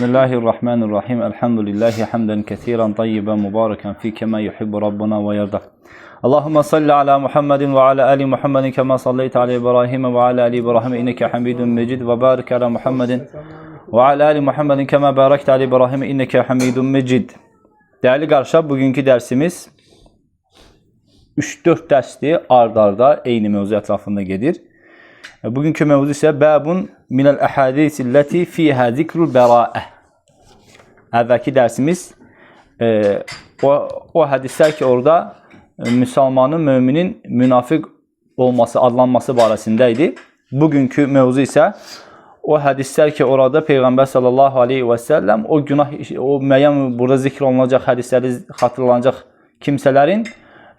Bismillahirrahmanirrahim. Elhamdülillahi hamden kesiren tayyiben mübareken fi kema yuhibbu Rabbuna ve yarda. Allahümme salli ala Muhammedin ve ala ali Muhammedin kema salleyte ala İbrahim ve ala ali İbrahim inneke hamidun mecid ve barik ala Muhammedin ve ala ali Muhammedin kema barakte ala İbrahim inneke hamidun mecid. Değerli qardaşlar, bugünkü dərsimiz 3-4 dərsdir, ard-arda eyni mövzu ətrafında gedir. Bugünkü mövzu isə bəbun minəl əhadisilləti fiyhə zikrul bəraə. Əvvəlki dərsimiz o hədislər ki, orada müsəlmanın, müminin münafiq olması, adlanması barəsində idi. Bugünkü mövzu isə o hədislər ki, orada Peyğəmbər sallallahu aleyhi və səlləm o günah, o müəyyən burada zikr olunacaq hədisləri xatırlanacaq kimsələrin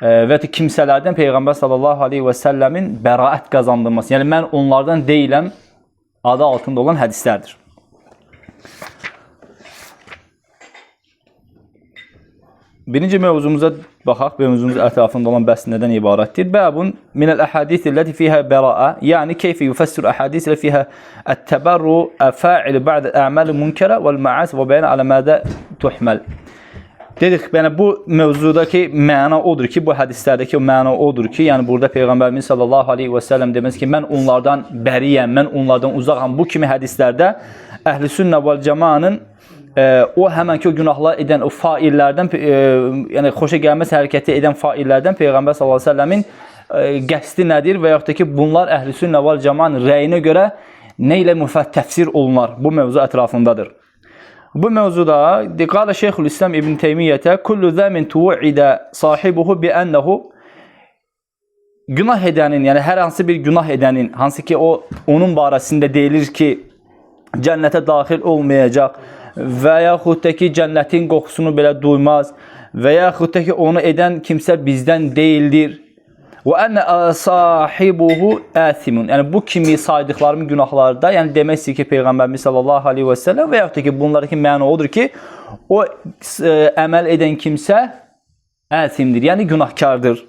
və kimsələrdən Peyğəmbər sallallahu aleyhi və səlləmin bəraət qazandırması. Yəni, mən onlardan deyiləm adı altında olan hədislərdir. Birinci mövzumuza baxaq. Mövzumuz ətrafında olan bəhs nədən ibarətdir? Bəbun minəl əhadisilləti fiyhə bəraə. Yəni, keyfi yüfəssir əhadisilə fiyhə ət-təbərru əfa'ili bə'də əməli münkərə vəl-mə'as və bəyən alə mədə tuhməl. Dedik, yəni bu mövzudakı məna odur ki, bu hədislərdəki məna odur ki, yəni burada Peyğəmbərimiz sallallahu aleyhi və səlləm deməz ki, mən onlardan bəriyəm, mən onlardan uzaqam. Bu kimi hədislərdə əhl-i sünnə vəl-cəmanın o həmənki o günahlar edən o faillərdən, yəni xoşa gəlməz hərəkəti edən faillərdən Peyğəmbər sallallahu aleyhi və səlləmin qəsdi nədir və yaxud da ki, bunlar əhl-i sünnə vəl-cəmanın rəyinə görə nə ilə təfsir olunar? Bu mövzu ətrafındadır. Bu mövzuda qala Şeyxülislam İbn Teymiyyətə kullu zəmin tu'idə sahibuhu bi ənəhu günah edənin, yəni hər hansı bir günah edənin, hansı ki onun barəsində deyilir ki, cənnətə daxil olmayacaq və yaxud da ki, cənnətin qoxusunu belə duymaz və yaxud da ki, onu edən kimsə bizdən deyildir. Və ənə sahibuhu əsimun. Yəni, bu kimi saydıqlarımın günahlarda, yəni demək istəyir ki, Peyğəmbərimiz sallallahu aleyhi və səlləm və yaxud da ki, bunlardakı məna odur ki, o əməl edən kimsə əsimdir, yəni günahkardır.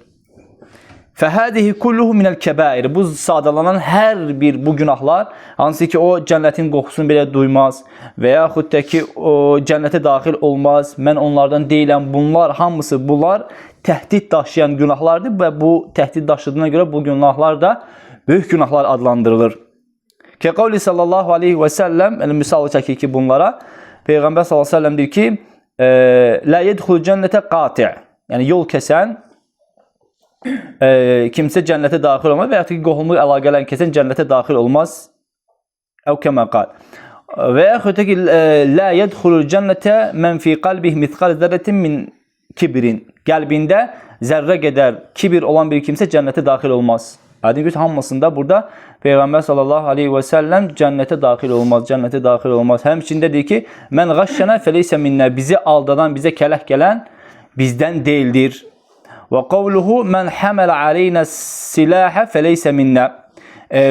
Fəhədihi kulluhu minəl kəbair. Bu sadalanan hər bir bu günahlar, hansı ki, o cənnətin qoxusunu belə duymaz və yaxud da ki, o cənnətə daxil olmaz, mən onlardan deyiləm. Bunlar, hamısı bunlar təhdid daşıyan günahlardır və bu təhdid daşıdığına görə bu günahlar da böyük günahlar adlandırılır. Kəqavli sallallahu aleyhi və səlləm, misal çəkir ki, bunlara Peyğəmbər sallallahu aleyhi və səlləm deyir ki, lə yedxul cənnətə qati', yəni yol kəsən kimsə cənnətə daxil olmaz və yaxud ki, qohumluq əlaqələrini kəsən cənnətə daxil olmaz. Əv kəmə qal. Və yaxud ki, lə yədxulul cənnətə mən fi qalbih mithqal zərrətin min kibrin. Qəlbində zərrə qədər kibir olan bir kimsə cənnətə daxil olmaz. Aydın göz hamısında burada Peyğəmbər sallallahu aleyhi və səlləm cənnətə daxil olmaz, cənnətə daxil olmaz. Həmçində deyir ki, mən qaşşənə fəleysə minnə, bizi aldadan, bizə kələh gələn bizdən deyildir. Və qavluhu mən həmələ aleynə silahə fəleysə minnə.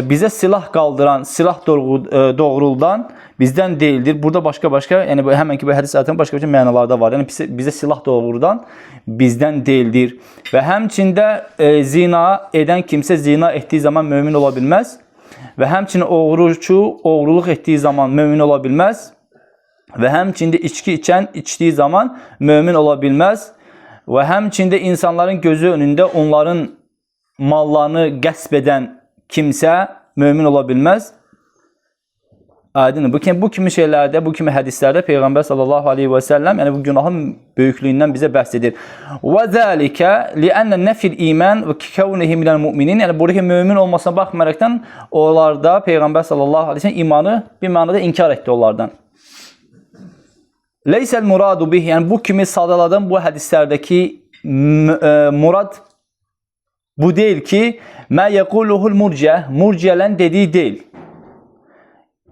Bizə silah qaldıran, silah doğruldan bizdən deyildir. Burada başqa-başqa, yəni həmənki bu hədis ayətinin başqa-başqa mənalarda var. Yəni bizə silah doğrudan bizdən deyildir. Və həmçində zina edən kimsə zina etdiyi zaman mömin ola bilməz. Və həmçində oğrucu oğruluq etdiyi zaman mömin ola bilməz. Və həmçində içki içən içdiyi zaman mömin ola bilməz. Və həmçində insanların gözü önündə onların mallarını qəsb edən kimsə mömin ola bilməz. Aydındır. Bu kimi şeylərdə, bu kimi hədislərdə Peyğəmbər sallallahu aleyhi və səlləm, yəni bu günahın böyüklüyündən bizə bəhs edir. Və zəlikə li'ənnə nəfil iman və kəvnihi minəl müminin, yəni buradakı mömin olmasına baxmayaraqdan onlarda Peyğəmbər sallallahu aleyhi və səlləm imanı bir mənada inkar etdi onlardan. Leysəl muradu bih, yəni bu kimi sadaladan bu hədislərdəki murad bu deyil ki, mə yəquluhul murciə, murciələn dediyi deyil.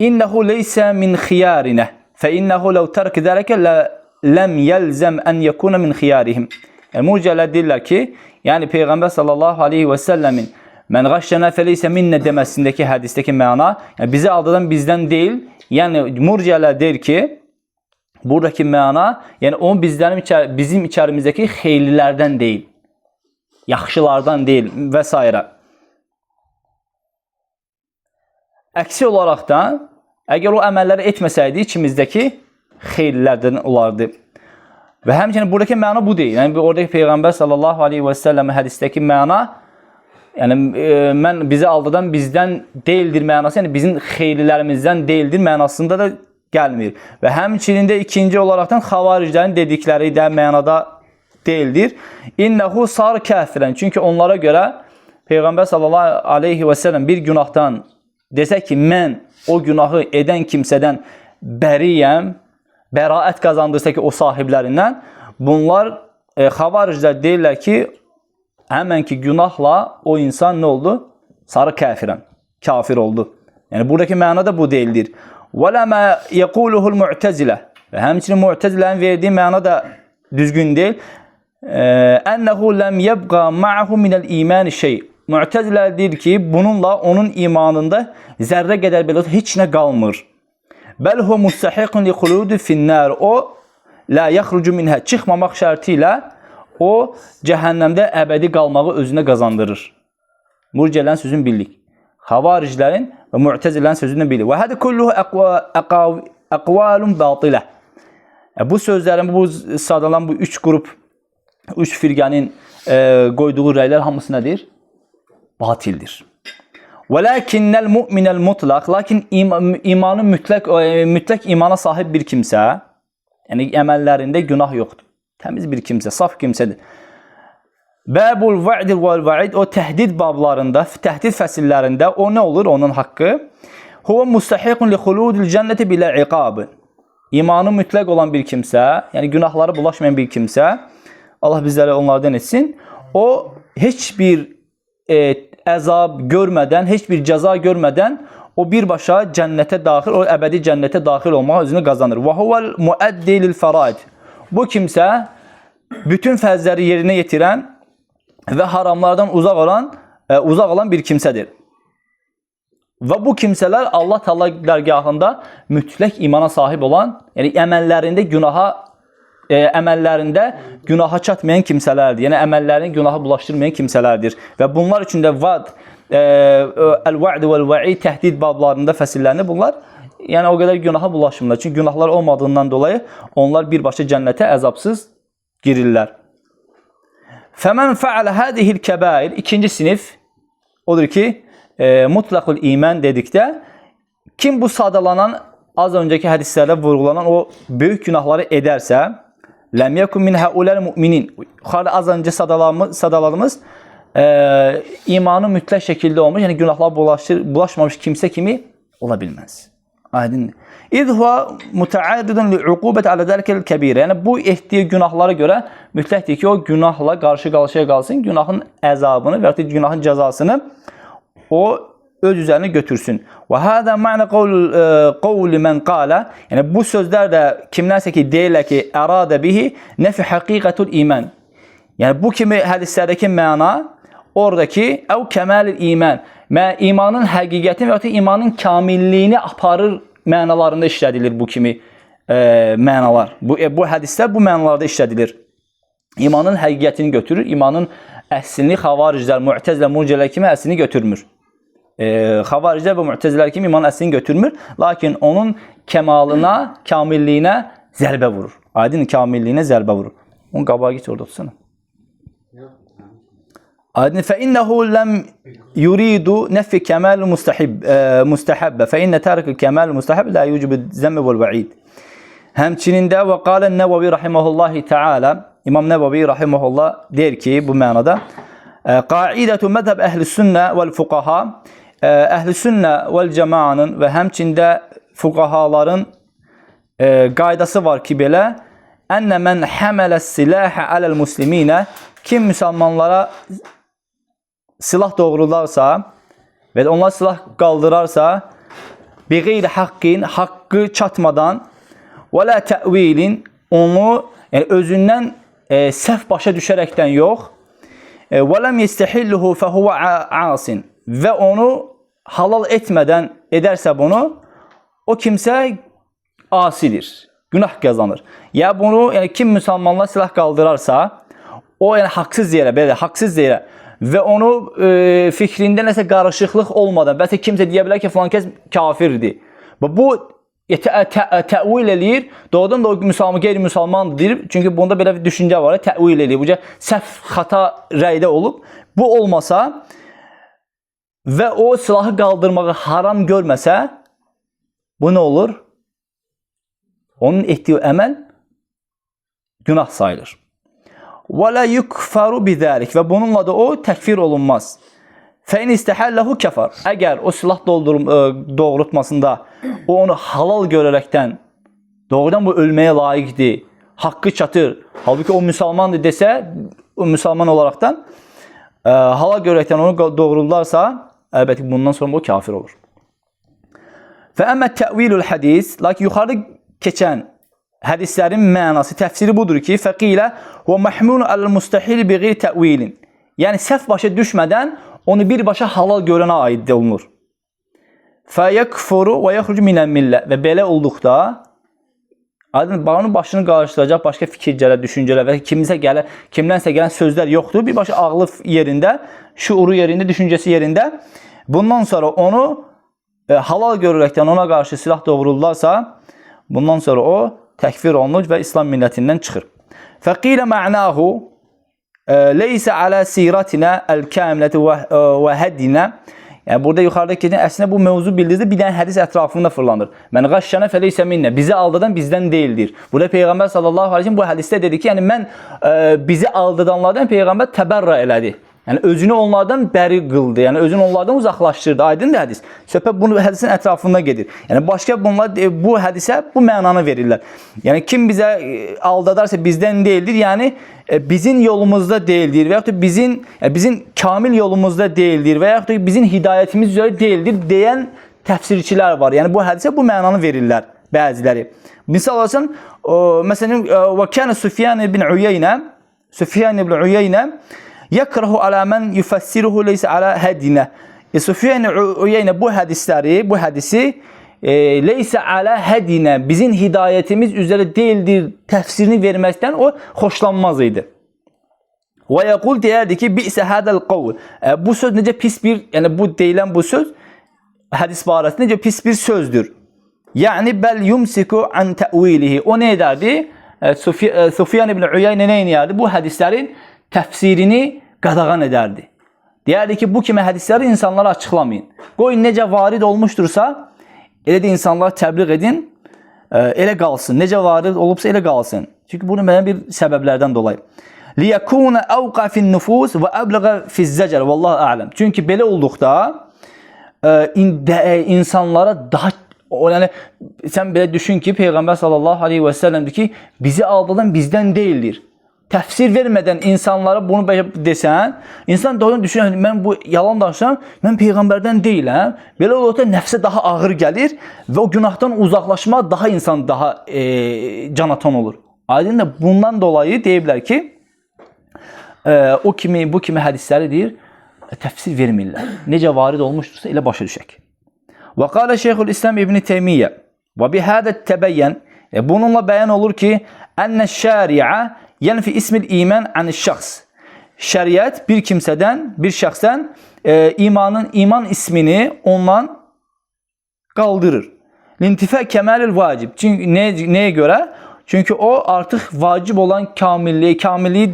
İnnəhu leysə min xiyarinə, fə innəhu ləv tərk zərəkə ləm yəlzəm ən yəkuna min xiyarihim. Yəni, murciələr deyirlər ki, yəni Peyğəmbər sallallahu aleyhi və səlləmin mən qaşşənə fəleysə minnə deməsindəki hədisdəki məna, yəni bizi aldadan bizdən deyil, yəni murciələr deyir ki, buradakı məna, yəni o bizim içərimizdəki xeylilərdən deyil, yaxşılardan deyil və s. Əksi olaraq da, əgər o əməlləri etməsəydi içimizdəki xeyirlərdən olardı. Və həmçinin buradakı məna bu deyil. Yəni oradakı Peyğəmbər sallallahu aleyhi və səlləm hədisdəki məna, yəni mən bizi aldadan bizdən deyildir mənası, yəni bizim xeyirlərimizdən deyildir mənasında da gəlmir. Və həmçinin də ikinci olaraqdan xavariclərin dedikləri də mənada deyildir. İnnehu sar kafirən. Çünki onlara görə Peyğəmbər sallallahu aleyhi və səlləm bir günahdan desə ki, mən o günahı edən kimsədən bəriyəm, bəraət qazandırsa ki, o sahiblərindən, bunlar xavariclər deyirlər ki, həmən ki günahla o insan nə oldu? Sarı kafirən, kafir oldu. Yəni buradakı məna da bu deyildir. وَلَا مَا يَقُولُهُ الْمُعْتَزِلَةِ Və həmçinin Mu'təzilərin verdiyi məna da düzgün deyil. اَنَّهُ لَمْ يَبْقَى مَعَهُ مِنَ الْاِيمَانِ شَيْءٍ Mu'təzilər deyir ki, bununla onun imanında zərrə qədər belə heç nə qalmır. Bəlhu mustahiqun li xuludu finnar. O la yaxrucu minha. Çıxmamaq şərti ilə o cəhənnəmdə əbədi qalmağı özünə qazandırır. Murciələrin sözünü bildik. Xavariclərin və Mu'təzilərin sözünü bildik. Və hada kulluhu aqwalun batilə. Bu sözlərin, bu sadalan bu üç qrup, üç firqənin qoyduğu rəylər hamısı nədir? Batildir. Velakinnel mu'minel mutlaq, lakin imanı mütləq imana sahib bir kimsə, yəni əməllərində günah yoxdur. Təmiz bir kimsə, saf kimsədir. Bəbul va'dil vəl va'id, o təhdid bablarında, təhdid fəsillərində o nə olur onun haqqı? Huve mustahiqun li xuludil cənnəti bilə iqab. İmanı mütləq olan bir kimsə, yəni günahları bulaşmayan bir kimsə, Allah bizləri onlardan etsin, o heç bir əzab görmədən, heç bir cəza görmədən o birbaşa cənnətə daxil, o əbədi cənnətə daxil olmağa özünü qazanır. Və huvel muəddi lil fəraid. Bu kimsə bütün fərzləri yerinə yetirən və haramlardan uzaq olan bir kimsədir. Və bu kimsələr Allah Təala dərgahında mütləq imana sahib olan, yəni əməllərində günaha çatmayan kimsələrdir. Yəni əməllərini günaha bulaşdırmayan kimsələrdir. Və bunlar üçün də el-va'd vəl-va'id təhdid bablarında fəsillərini bunlar, yəni o qədər günaha bulaşmırlar. Çünki günahlar olmadığından dolayı onlar birbaşa cənnətə əzabsız girirlər. Fəmən fəalə hədihil kəbair, ikinci sinif odur ki, mutlaqul iman dedikdə, kim bu sadalanan, az öncəki hədislərdə vurğulanan o böyük günahları edərsə, ləm yəkun min həuləl müminin. Az öncə sadaladığımız imanı mütləq şəkildə olmuş, yəni günahlar bulaşmamış kimsə kimi ola bilməz. Aydındır. İz huwa mutaadidun li'uqubati ala zalikal kabir. Yəni bu etdiyi günahlara görə mütləqdir ki, o günahla qarşı-qarşıya qalsın, günahın əzabını və ya günahın cəzasını o öz üzərinə götürsün. Və hada məna qavli men qala. Yəni bu sözlər də kimlərsə ki deyirlər ki, ərada bihi nəfi haqiqatul iman. Yəni bu kimi hədislərdəki məna oradakı əv kəmalil iman. İmanın həqiqətini və ya imanın kamilliyini aparır mənalarında işlədilir bu kimi mənalar. Bu hədislər bu mənalarda işlədilir. İmanın həqiqətini götürür, imanın əslini xavariclər, Mu'təzilər, Murciələr kimi əslini götürmür. Xavariclər və Mu'təzilər kimi imanın əslini götürmür, lakin onun kəmalına, kamilliyinə zərbə vurur. Aydın kamilliyinə zərbə vurur. Onun qabağa git orada tutsana. Aydın fəinnehu ləm yuridu nəfi kəmal mustahabbə fəinne tərkil kəmal mustahabb la yucibu zəmmi vəl va'id. Həmçinin də və qalə Nəvəvi rahimehullahi teala, İmam Nəvəvi rahimehullah deyir ki, bu mənada qaidatu məzhəb əhl-sünnə vəl-fuqaha, əhl-sünnə vəl-cəmaanın və həmçində fuqahaların qaydası var ki, belə ənnə mən həmələs-silahə aləl-musliminə, kim müsəlmanlara silah doğrularsa və onlar silah qaldırarsa biğeyri haqqin, haqqı çatmadan və la təvilin, onu yəni özündən səhv başa düşərəkdən yox və ləm yestəhilluhu fəhuvə asin və onu halal etmədən edərsə bunu, o kimsə asidir, günah qazanır. Ya bunu, yəni kim müsəlmanlar silah qaldırarsa, o yəni haqsız yerə, belə haqsız yerə və onu fikrində nəsə qarışıqlıq olmadan, bəlkə kimsə deyə bilər ki, filan kəs kafirdir. Bu təvil eləyir, doğrudan da o müsəlman qeyri-müsəlmandır deyir. Çünki bunda belə bir düşüncə var, təvil eləyir. Bu səhv, xata rəydə olub. Bu olmasa və o silahı qaldırmağı haram görməsə, bu nə olur? Onun etdiyi əməl günah sayılır. Və la yukfaru bizalik və bununla da o təkfir olunmaz. Fə in istəhəlləhu kəfar. Əgər o silah doğrultmasında o onu halal görərəkdən doğrudan bu ölməyə layiqdir, haqqı çatır. Halbuki o müsəlmandır desə, o müsəlman olaraqdan halal görərəkdən onu doğruldarsa, əlbəttə bundan sonra o kafir olur. Fə əmmə təvilul hədis, lakin yuxarıda keçən hədislərin mənası, təfsiri budur ki, fəqilə və məhmunu əl-müstəhil bi qeyri təvilin. Yəni, səhv başa düşmədən onu birbaşa halal görənə aid olunur. Fəyəkfuru və yəxrucu minəl millə. Və belə olduqda, onun başını qarışdıracaq başqa fikircələr, düşüncələr və kimdənsə gələn sözlər yoxdur. Birbaşa ağlı yerində, şuuru yerində, düşüncəsi yerində. Bundan sonra onu halal görərəkdən ona qarşı silah doğrulurlarsa, bundan sonra o təkfir olunur və İslam millətindən çıxır. Fəqilə mə'nahu leysə alə siratinə əl-kəmiləti və həddinə. Yəni, burada yuxarıda keçən əslində bu mövzu bildirir, bir dənə hədis ətrafında fırlanır. Mən qaşşənə fəleysə minnə. Bizi aldadan bizdən deyildir. Burada Peyğəmbər sallallahu aleyhi ve sellem bu hədisdə dedi ki, yəni mən bizi aldadanlardan Peyğəmbər təbərrə elədi. Yəni, özünü onlardan bəri qıldı. Yəni, özünü onlardan uzaqlaşdırdı. Aydındır hədis. Söhbət bunu hədisin ətrafında gedir. Yəni, başqa bunlar bu hədisə bu mənanı verirlər. Yəni, kim bizə aldadarsa bizdən deyildir. Yəni, bizim yolumuzda deyildir və yaxud da bizim kamil yolumuzda deyildir və yaxud da bizim hidayətimiz üzrə deyildir deyən təfsirçilər var. Yəni, bu hədisə bu mənanı verirlər bəziləri. Misal olsun, məsələn, və kənə Süfyan ibn Uyeynə yəkrahu alə mən yüfəssiruhu leysə alə hədinə. Süfyan Uyeynə bu hədisi leysə alə hədinə, bizim hidayətimiz üzrə deyildir təfsirini verməkdən o xoşlanmaz idi. Və yəqul deyərdi ki, bi'sə hədəl qavl. Bu söz necə pis bir, yəni bu deyilən bu söz hədis barəsində necə pis bir sözdür. Yəni bəl yumsiku an təvilihi. O nə edərdi? Süfyan ibn Uyeynə nə edərdi? Bu hədislərin təfsirini qadağan edərdi. Deyərdi ki, bu kimi hədisləri insanlara açıqlamayın. Qoyun necə varid olmuşdursa, elə də insanlar təbliğ edin, elə qalsın. Necə varid olubsa elə qalsın. Çünki bunu mənə bir səbəblərdən dolayı. لِيَكُونَ أَوْقَى فِي النُّفُوسِ وَأَبْلَغَ فِي الزَّجَرِ وَاللّٰهُ أَعْلَمْ. Çünki belə olduqda insanlara daha, yəni sən belə düşün ki, Peyğəmbər sallallahu aleyhi və səlləmdir ki, bizi aldadan bizdən deyildir. Təfsir vermədən insanlara bunu desən, insan doğrudan düşünür, mən bu yalan danışıram, mən Peyğəmbərdən deyiləm. Belə olduqda nəfsə daha ağır gəlir və o günahdan uzaqlaşma daha insan daha can atan olur. Aydın da bundan dolayı deyiblər ki, bu kimi hədisləri deyir, təfsir vermirlər. Necə varid olmuşdursa elə başa düşək. Və qalə Şeyxülislam İbn Teymiyyə və bihədə təbəyyən, bununla bəyan olur ki, ənə şəriə yənfi ismil iman anəş-şəxs. Şəriət bir kimsədən, bir şəxsdən iman ismini ondan qaldırır. Lintifə kəməlil vacib. Çünki nəyə görə? Çünki o artıq vacib olan kamilliyi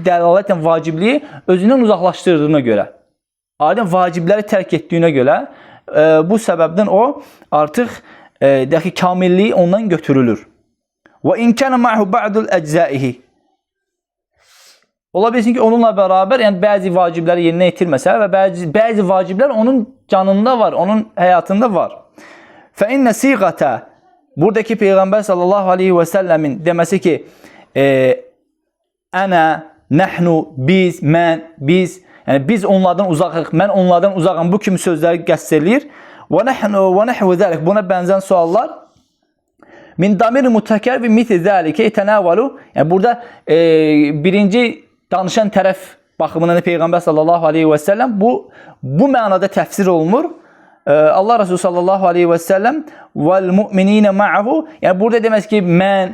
dəlalətən vacibliyi özündən uzaqlaşdırdığına görə. Adəm vacibləri tərk etdiyinə görə bu səbəbdən o artıq dəxi kamilliyi ondan götürülür. Və in kana ma'hu ba'dul əczaihi. Ola bilsin ki, onunla bərabər, yəni bəzi vacibləri yerinə yetirməsə və bəzi vaciblər onun canında var, onun həyatında var. Fə innə siğətə, buradakı Peyğəmbər sallallahu aleyhi və səlləmin deməsi ki, ənə, nəhnu, biz, mən, biz, yəni biz onlardan uzaqıq, mən onlardan uzaqım, bu kimi sözləri qəsd edir. Və nəhvu zəlik, buna bənzən suallar min damir mütəkər və mithl zəlikə etənəvəlu, yəni burada birinci danışan tərəf baxımından Peyğəmbər sallallahu aleyhi və səlləm bu mənada təfsir olunur. Allah Resulü sallallahu aleyhi ve sellem vel mu'minine ma'ahu. Yani burada demek ki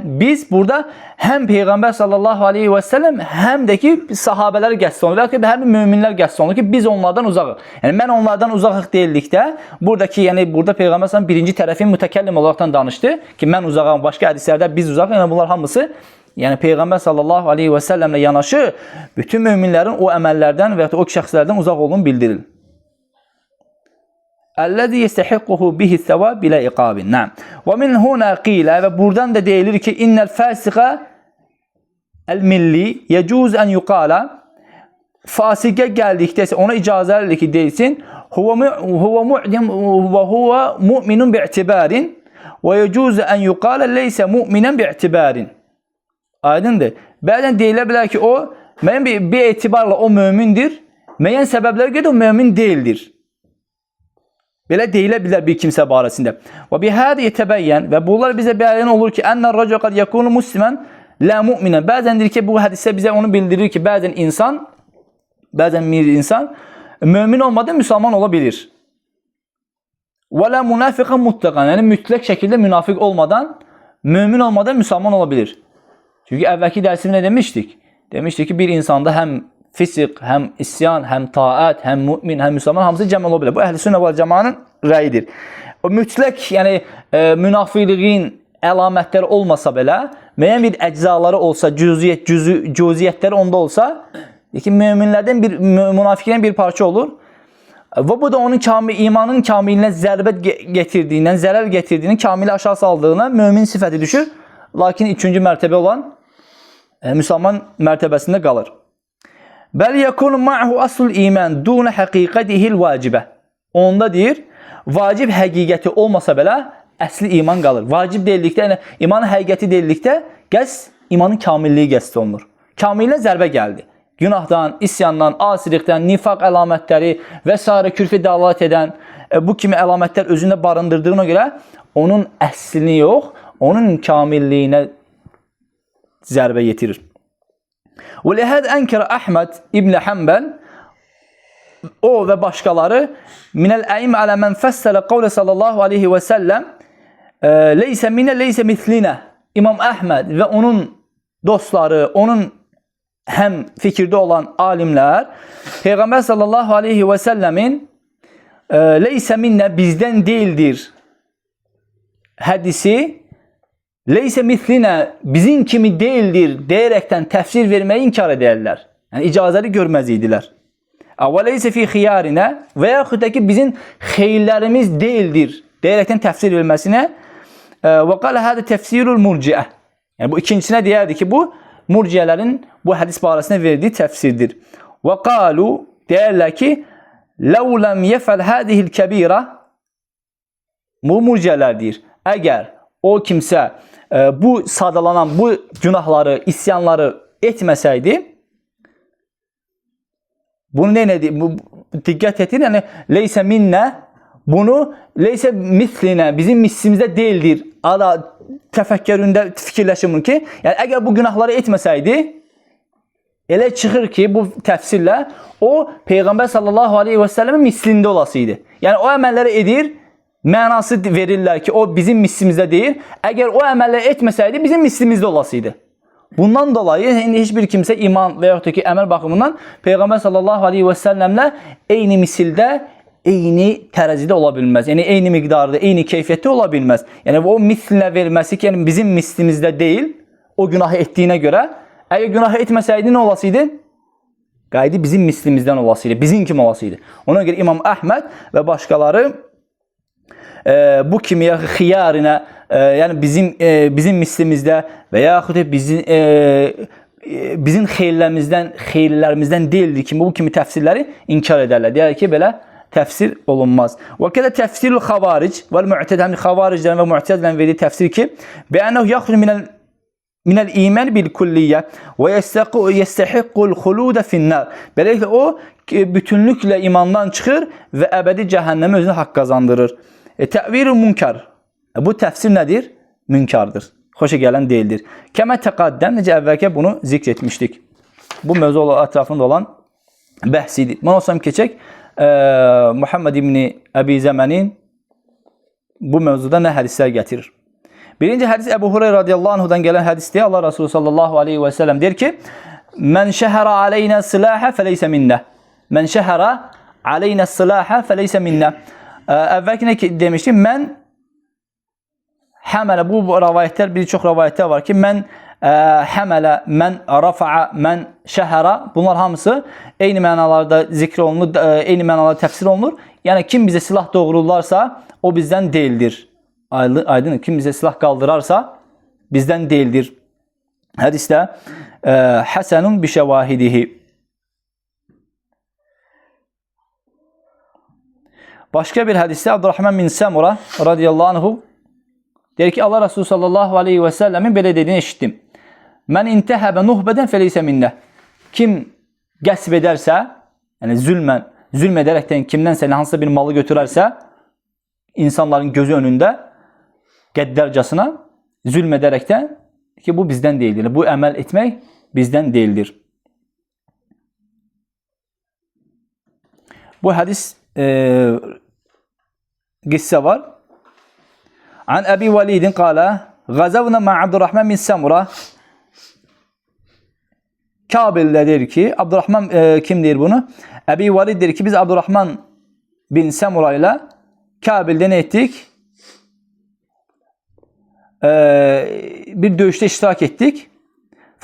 biz burada hem Peygamber sallallahu aleyhi ve sellem hem de ki sahabeler qəsd olunur. Belki hem de müminler qəsd olunur ki biz onlardan uzağıq. Yani mən onlardan uzağıq deyildikdə buradaki yani burada Peygamber sallallahu birinci tərəfin mütəkəllim olaraqdan danışdı ki mən uzağam. Başqa hədislərdə biz uzağıq. Yani bunlar hamısı yani Peygamber sallallahu aleyhi ve sellemle yanaşı bütün müminlerin o əməllərdən və ya o şəxslərdən uzaq olduğunu bildirir. Əl-ləzi yestəhiqquhu bihi səvab bilə iqabin. Nəm. Və min huna qilə və buradan da deyilir ki innəl fəsiqə el-milli yecuz en yuqala fasiqə gəldikdə ona icazə verilir ki deyilsin huve mu'dim və huve mu'minun bi'tibarin və yecuz en yuqala leysə mu'minen bi'tibarin. Aydındır. Bəzən deyilə bilər ki o müəyyən bir etibarla o mömindir. Müəyyən səbəblərə görə o mömin deyildir. Belə deyilə bilər bir kimsə barəsində. Və bihədə yetəbəyyən və bunlar bizə bəyan olur ki, ənər rəcul qad yakunu musliman la mu'minan. Bəzən deyir ki, bu hədisdə bizə onu bildirir ki, bəzən bir insan mömin olmadan müsəlman ola bilir. Və la munafiqan mutlaqan. Yəni mütləq şəkildə münafiq olmadan, mömin olmadan müsəlman ola bilir. Çünki əvvəlki dərsimdə demişdik. Demişdik ki, bir insanda həm fisq, həm isyan, həm taat, həm mümin, həm müsəlman hamısı cəm ola bilər. Bu əhl-i-sünnə vəl cəmaənin rəyidir. O mütləq, yəni münafiqliyin əlamətləri olmasa belə, müəyyən bir əczaları olsa, cüziyyətləri onda olsa, ki möminlərdən münafiqlərin bir parça olur. Və bu da onun imanın kamilinə zərbət getirdiyindən, zərər getirdiyindən, kamili aşağı saldığına mömin sifəti düşür. Lakin üçüncü mərtəbə olan müsəlman mərtəbəsində qalır. Bəl yakunu ma'hu aslul iman dun haqiqatihil vacibə. Onda deyir, vacib həqiqəti olmasa belə əsli iman qalır. Vacib deyildikdə, yəni imanın həqiqəti deyildikdə qəsd imanın kamilliyi qəsd olunur. Kamilinə zərbə gəldi. Günahdan, isyandan, asilikdən, nifaq əlamətləri və s. küfrə dəlalət edən bu kimi əlamətlər özündə barındırdığına görə onun əslini yox, onun kamilliyinə zərbə yetirir. وَلِهَذَا أَنْكَرَ Ahmed İbn Hanbel o ve başkaları minel aim ala men fessala kavle sallallahu aleyhi ve sellem leyse minne leyse misline. İmam Ahmed ve onun dostları, onun hem fikirde olan alimler Peygamber sallallahu aleyhi ve sellemin leyse minne bizden değildir hadisi leyse misline bizim kimi değildir diyerekten tefsir vermeyi inkar ederler. Yani icazeli görmez idiler. Ve leyse fi khiyarine veya ki bizim xeyirlerimiz değildir diyerekten tefsir verilmesine ve kâle hâde tefsirul murci'e. Yani bu ikincisine diyerdi ki bu murciyelerin bu hadis barəsində verdiği tefsirdir. Ve kâlu derler ki lev lem yefel hâdihil kebira bu murciyeler deyir. Eğer o kimse bu sadalanan bu günahları, isyanları etmeseydi bunu ne dedi? Dikkat edin yani leyse minne bunu leyse misline bizim mislimizde değildir. Ala tefekküründe fikirləşimin ki yani eğer bu günahları etmeseydi elə çıxır ki bu tefsirle o Peygamber sallallahu aleyhi ve sellemin mislinde olasıydı. Yani o əməlləri edir mənası verirlər ki o bizim mislimizdə deyil. Əgər o əməlləri etməsəydi bizim mislimizdə olasıydı. Bundan dolayı heç bir kimsə iman və yaxud da ki əməl baxımından Peyğəmbər sallallahu aleyhi və səlləmlə eyni misildə, eyni tərəzidə ola bilməz. Yəni eyni miqdarda, eyni keyfiyyətdə ola bilməz. Yəni o mislinə verməsi ki, yəni bizim mislimizdə deyil, o günahı etdiyinə görə, əgər günahı etməsəydi nə olasıydı? Qaydı bizim mislimizdən olasıydı, bizim kimi olasıydı. Ona görə İmam Əhməd və başqaları bu kimi xiyarına yani bizim mislimizdə və yaxud da bizim xeyirlərimizdən deyildir ki bu kimi təfsirləri inkar edərlər. Deyər ki belə təfsir olunmaz. Və kədə təfsirul xavaric və mu'təzilələrin xavariclərin və mu'təzilələrin verdiyi təfsir ki bə'ənəhu yaxrucu minəl iman bil kulliyyə və yestəhiqqul xuludə finnər. Beləliklə o bütünlüklə imandan çıxır və əbədi cəhənnəmə özünə haqq qazandırır. Təvirü münkar. Bu təfsir nədir? Münkardır. Xoşa gələn deyildir. Kəmə təqaddəm, necə əvvəlkə bunu zikr etmişdik. Bu mövzu ətrafında olan bəhs idi. Mən olsam keçək Muhammed İbni Əbi Zəmənin bu mövzuda nə hədislər gətirir? Birinci hədis Əbu Hureyra radiyallahu anhudan gələn hədisdir. Allah Resulü sallallahu aleyhi və səlləm deyir ki, Mən şəhərə aleynə silahə fəleysə minnə. Mən şəhərə aleynə silahə fəleysə minnə. Əvvəlkinə demişdim, mən həmələ, bu rəvayətlər, bir çox rəvayətlər var ki, mən həmələ, mən rafa'a, mən şəhərə, bunlar hamısı eyni mənalarda zikr olunur, eyni mənalarda təfsir olunur. Yəni, kim bizə silah doğrulurlarsa, o bizdən deyildir. Aydın, kim bizə silah qaldırarsa, bizdən deyildir. Hədisdə Həsənun bi şəvahidihi. Başqa bir hədisdə Abdurrahman bin Səmura radiyallahu anhu deyir ki, Allah Resulü sallallahu aleyhi və səlləmin belə dediğini eşitdim. Mən intəhəbə nuhbədən fəleysə minnə. Kim qəsb edərsə, yəni zülm edərəkdən kimdənsə hansısa bir malı götürərsə, insanların gözü önündə qəddərcasına zülm edərəkdən ki, bu bizdən deyildir. Bu əməl etmək bizdən deyildir. Bu hədis qissə var. An Əbi Validin qalə Qəzəvnə mə Abdurrahman bin Səmura. Kabildə deyir ki, Abdurrahman kim deyir bunu? Əbi Valid deyir ki, biz Abdurrahman bin Səmura ilə Kabildə nə etdik? Bir döyüşdə iştirak etdik.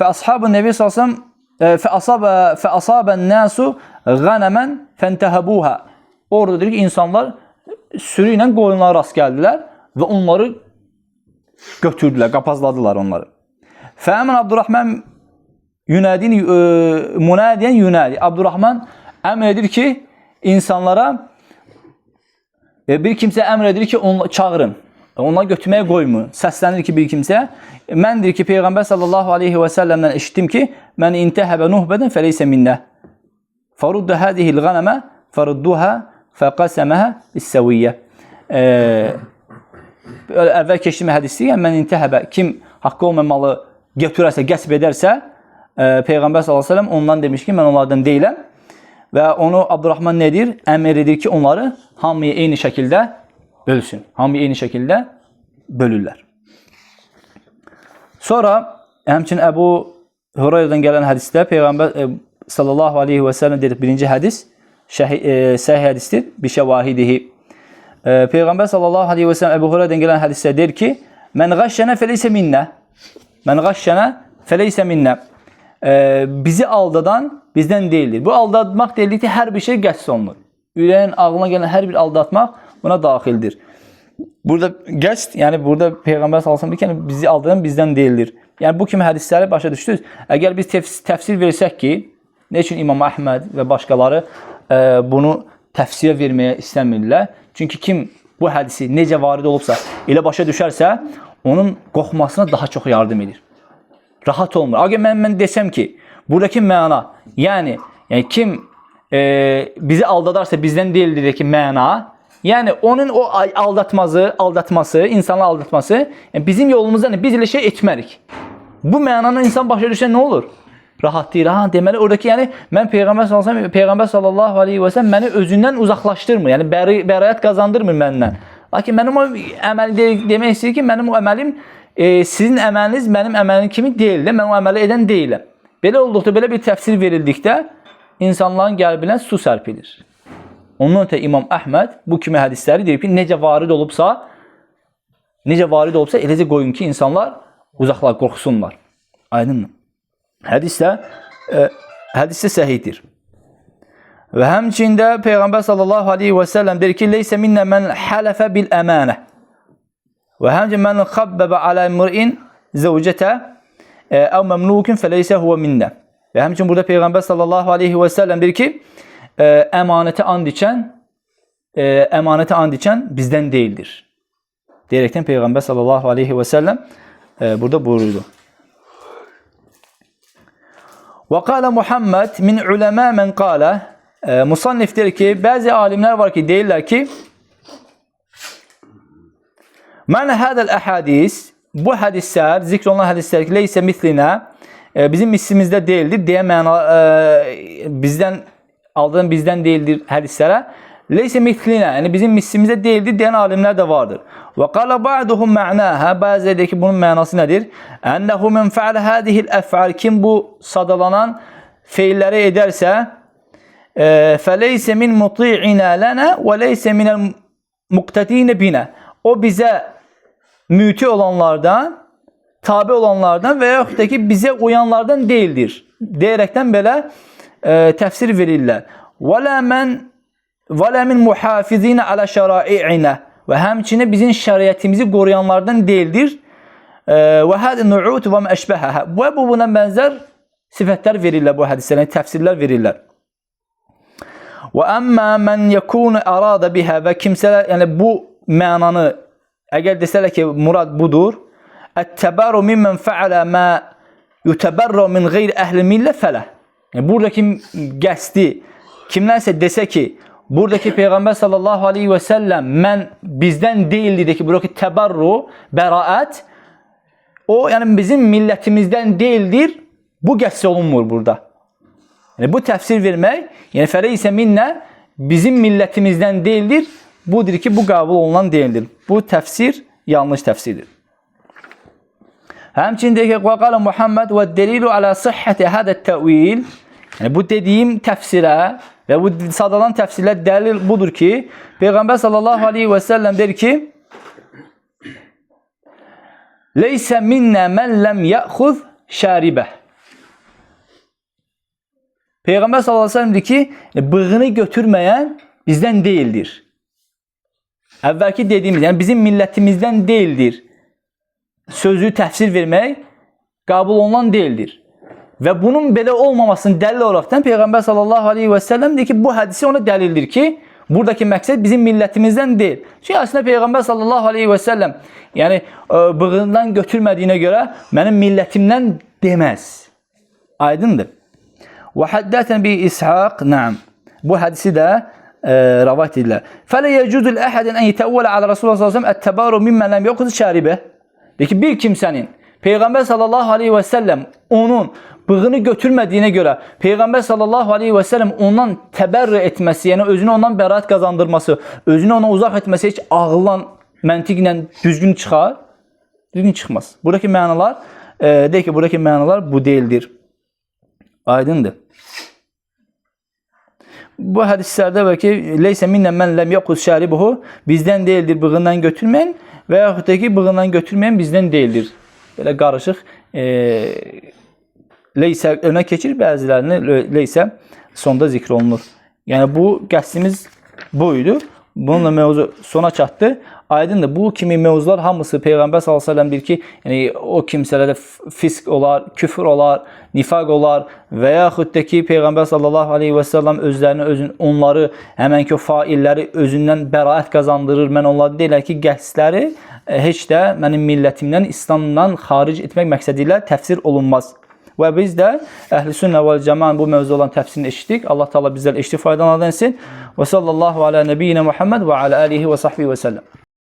Fə ashabın Nəbi sallallahu fə asabən nəsu qənəmən fəntəhəbuhə. Orada deyir ki, insanlar sürü ilə qoyunlara rast gəldilər və onları götürdülər, qapazladılar onları. Fəəmən Abdurrahman munadiyen yunadi. Abdurrahman əmr edir ki, insanlara bir kimsə əmr edir ki, çağırın. Onları götürməyə qoymu. Səslənir ki, bir kimsə. Məndir ki, Peyğəmbər sallallahu aleyhi və səlləmdən eşitdim ki, mən intəhəbə nuhbədən fəleysə minnə. Faruddu hədihil qənəmə farudduhə fəqəsəməhəissəviyyə. Əvvəl keçdiyim hədisdir. Yəni, mən intəhəbə, kim haqqı olmayan malı götürərsə, qəsb edərsə, Peyğəmbər sallallahu aleyhi və səlləm ondan demiş ki, mən onlardan deyiləm. Və onu Abdurrahman nə edir? Əmr edir ki, onları hamıya eyni şəkildə bölsün. Hamıya eyni şəkildə bölürlər. Sonra, həmçinin Əbu Hurayra'dan gələn hədisdə Peyğəmbər sallallahu aleyhi və səlləm dedik, birinci hədis, səhih hədisdir, bir şəvahidihi. Peyğəmbər sallallahu aleyhi və səlləm Əbu Hurayra'dan gələn hədisdə deyir ki, mən qaşşənə fəleysə minnə. Mən qaşşənə fəleysə minnə. Bizi aldadan bizdən deyildir. Bu aldatmaq deyildir ki, hər bir şey qəsd olunur. Ürəyin, ağlına gələn hər bir aldatmaq buna daxildir. Burada qəsd, yəni burada Peyğəmbər sallallahu əleyhi və səlləm bizi aldadan bizdən deyildir. Yəni bu kimi hədisləri başa düşdünüz. Əgər biz təfsir versək ki, nə üçün İmam Əhməd və başqaları bunu təfsirə verməyə istəmirlər? Çünki kim bu hədisi necə varid olubsa, elə başa düşərsə, onun qoxmasına daha çox yardım edir. Rahat olmur. Əgər mən desəm ki, buradakı məna, yəni kim bizi aldadarsa bizdən deyildir ki, məna, yəni onun o aldatması, insanı aldatması, yəni bizim yolumuzdan biz elə şey etmərik. Bu mənanı insan başa düşsə nə olur? Rahat deyir. Deməli, oradakı, yəni, mən Peyğəmbər sallallahu aleyhi və səlləm məni özündən uzaqlaşdırmır, yəni bəraət qazandırmır məndən. Lakin mənim o əməli demək istəyir ki, mənim o əməlim sizin əməliniz mənim əməlim kimi deyil də, mən o əməli edən deyiləm. Belə olduqda, belə bir təfsir verildikdə insanların qəlbinə su sərpilir. Ondan ötə İmam Əhməd bu kimi hədisləri deyir ki, necə varid olubsa, eləcə qoyun ki, insanlar uzaqlar, qorxsunlar. Aydınmı? Hədisdə səhihdir. Və həmçində Peyğəmbər sallallahu aleyhi və səlləm deyir ki, leysə minnə mən hələfə bil əmənə. Və həmçinin mən xəbbəbə alə mür'in zəvcətə əv məmlukin fəleysə huvə minnə. Və həmçinin burada Peyğəmbər sallallahu aleyhi və səlləm deyir ki, əmanətə and içən bizdən deyildir. Deyərəkdən Peyğəmbər sallallahu aleyhi və səlləm burada buyurdu. Və qalə Muhammed min uləmə mən qalə, musannif deyir ki, bəzi alimlər var ki, deyirlər ki, mən hədəl əhədis, bu hədislər, zikr olunan hədislər ki, leysə mislinə, bizim mislimizdə deyildir, deyə məna, bizdən aldığı bizdən deyildir hədislərə. Leysə mitlinə, yəni bizim mislimizdə deyildir deyən alimlər də vardır. Və qala ba'duhum ma'naha, bəziləri deyir ki, bunun mənası nədir? Ənəhu men fa'ala hadihil əf'al, kim bu sadalanan feilləri edərsə, fəleysə min muti'ina lana və leysə minəl muqtadinə binə. O bizə müti olanlardan, tabi olanlardan və yaxud da ki, bizə uyanlardan deyildir. Deyərəkdən belə təfsir verirlər. Və la min muhafizinə alə şərai'inə, və həmçinin bizim şəriətimizi qoruyanlardan deyildir. Və hədə nu'ud və məşbəhə, və bu buna bənzər sifətlər verirlər bu hədislərə, təfsirlər verirlər. Və əmmə mən yəkunu ərada bihə, və kimsələr, yəni bu mənanı əgər desələr ki, murad budur, ət-təbəru mimmən fəalə mə yutəbərru min qeyri əhli millə fələ. Yəni, buradakı qəsdi kimlərsə desə ki, buradakı Peyğəmbər sallallahu aleyhi və səlləm mən bizdən deyildi ki, buradakı təbərru, bəraət, o yəni bizim millətimizdən deyildir, bu qəsd olunmur burada. Yəni, bu təfsir vermək, yəni fəleysə minnə bizim millətimizdən deyildir, budur ki, bu qəbul olunan deyildir. Bu təfsir yanlış təfsirdir. Həmçinin deyək ki, qala Muhammed və dəlilu alə sihhəti hədət təvil, yəni bu dediyim təfsirə və bu sadalan təfsirlə dəlil budur ki, Peyğəmbər sallallahu aleyhi və səlləm deyir ki, leysə minnə mən ləm yəxuz şəribəh. Peyğəmbər sallallahu aleyhi və səlləm deyir ki, bığını götürməyən bizdən deyildir. Əvvəlki dediyimiz, yəni bizim millətimizdən deyildir. Sözü təfsir vermək qəbul olunan deyildir. Və bunun belə olmamasının dəlil olaraqdan Peyğəmbər sallallahu aleyhi və səlləm deyir ki, bu hədisi ona dəlildir ki, buradakı məqsəd bizim millətimizdən deyil. Çünki əslində Peyğəmbər sallallahu aleyhi və səlləm yəni bığından götürmədiyinə görə mənim millətimdən deməz. Aydındır. Və həddətən bi İshaq, na'am. Bu hədisi də rəvat edirlər. Fələ yəcudul əhədin ən yətəvvələ alə Rasulullah sallallahu aleyhi və səlləm ət-təbaru mimmən ləm yoxuz şəribə. Deyir ki, bir kimsənin Peyğəmbər sallallahu aleyhi və səlləm onun bığını götürmədiyinə görə Peyğəmbər sallallahu aleyhi və səlləm ondan təbərrü etməsi, yəni özünü ondan bəraət qazandırması, özünü ona uzaq etməsi heç ağılla, məntiqlə düzgün çıxar? Düzgün çıxmaz. Buradakı mənalar, deyir ki, buradakı mənalar bu deyildir. Aydındır. Bu hədislərdə var ki, leysə minnə mən ləm yəquz şəribuhu, bizdən deyildir bığından götürməyən və yaxud da ki, bığından götürməyən bizdən deyildir. Belə qarışıq leysə önə keçir, bəzilərini leysə sonda zikr olunur. Yəni bu qəsdimiz buydu. Bununla mövzu sona çatdı. Aydındır. Bu kimi mövzular hamısı Peyğəmbər sallallahu əleyhi və səlləm deyir ki, yəni o kimsələrdə fisk olar, küfür olar, nifaq olar və yaxud da ki, Peyğəmbər sallallahu əleyhi və səlləm onları, həmən ki o failləri özündən bəraət qazandırır. Mən onları deyirlər ki, qəsdləri heç də mənim millətimdən, İslamdan xaric etmək məqsədi ilə təfsir olunmaz. Və biz də Əhl-i Sünnə vəl Cəmaənin bu mövzu olan təfsirini eşitdik. Allah Teala bizlər eşitdik, faydalandırsın. Və sallallahu alə nəbiyyinə Muhammed və alə alihi və sahbihi və səlləm.